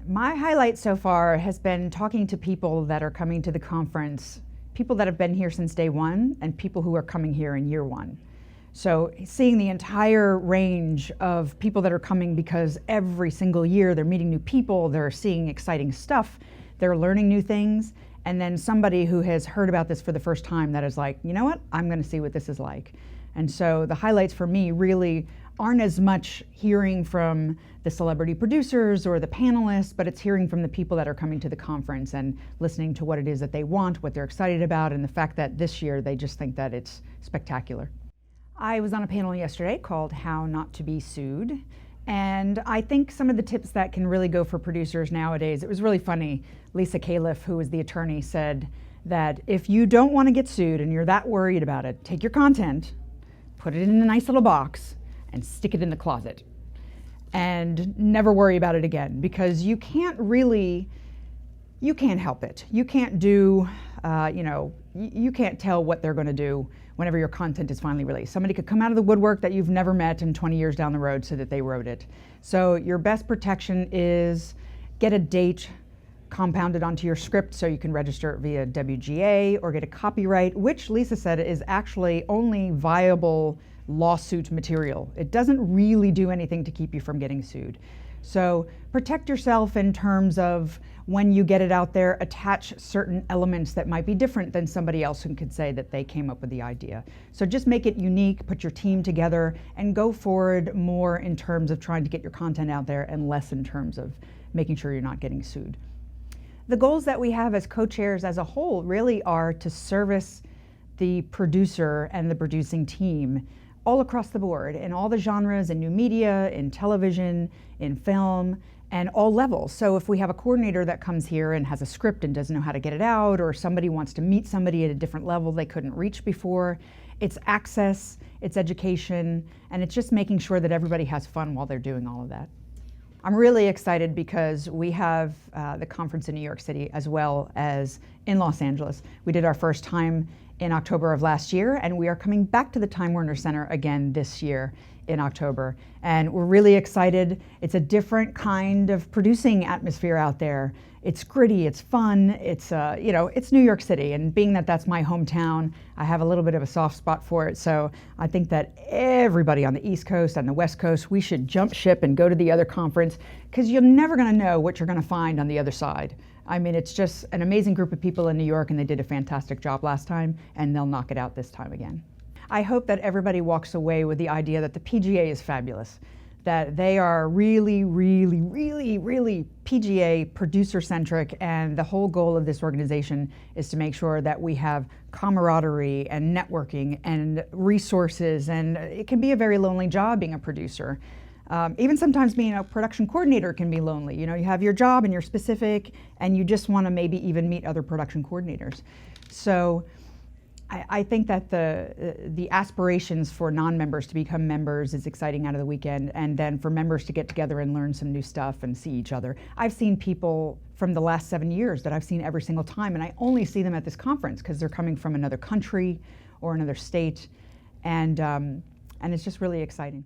My highlight so far has been talking to people that are coming to the conference, people that have been here since day one and people who are coming here in year one. So seeing the entire range of people that are coming because every single year they're meeting new people, they're seeing exciting stuff, they're learning new things, and then somebody who has heard about this for the first time that is like, you know what, I'm going to see what this is like. And so the highlights for me really aren't as much hearing from the celebrity producers or the panelists, but it's hearing from the people that are coming to the conference and listening to what it is that they want, what they're excited about, and the fact that this year they just think that it's spectacular. I was on a panel yesterday called How Not to Be Sued, and I think some of the tips that can really go for producers nowadays, it was really funny. Lisa Califf, who was the attorney, said that if you don't want to get sued and you're that worried about it, take your content, put it in a nice little box, and stick it in the closet. And never worry about it again, because you can't help it. You can't do, you can't tell what they're going to do whenever your content is finally released. Somebody could come out of the woodwork that you've never met and 20 years down the road so that they wrote it. So your best protection is get a date compounded onto your script so you can register it via WGA or get a copyright, which Lisa said is actually only viable lawsuit material. It doesn't really do anything to keep you from getting sued. So protect yourself in terms of when you get it out there, attach certain elements that might be different than somebody else who could say that they came up with the idea. So just make it unique, put your team together, and go forward more in terms of trying to get your content out there and less in terms of making sure you're not getting sued. The goals that we have as co-chairs as a whole really are to service the producer and the producing team all across the board, in all the genres, in new media, in television, in film, and all levels. So if we have a coordinator that comes here and has a script and doesn't know how to get it out, or somebody wants to meet somebody at a different level they couldn't reach before, it's access, it's education, and it's just making sure that everybody has fun while they're doing all of that. I'm really excited because we have the conference in New York City as well as in Los Angeles. We did our first time in October of last year, and we are coming back to the Time Warner Center again this year in October. And we're really excited. It's a different kind of producing atmosphere out there. It's gritty, it's fun, it's it's New York City, and being that that's my hometown, I have a little bit of a soft spot for it. So I think that everybody on the East Coast and the West Coast, we should jump ship and go to the other conference, because you're never gonna know what you're gonna find on the other side. I mean, it's just an amazing group of people in New York, and they did a fantastic job last time, and they'll knock it out this time again. I hope that everybody walks away with the idea that the PGA is fabulous, that they are really, really, really, really PGA producer-centric, and the whole goal of this organization is to make sure that we have camaraderie and networking and resources, and it can be a very lonely job being a producer. Even sometimes being a production coordinator can be lonely. You know, you have your job and you're specific, and you just want to maybe even meet other production coordinators. So I think that the aspirations for non-members to become members is exciting out of the weekend, and then for members to get together and learn some new stuff and see each other. I've seen people from the last 7 years that I've seen every single time, and I only see them at this conference because they're coming from another country or another state, and it's just really exciting.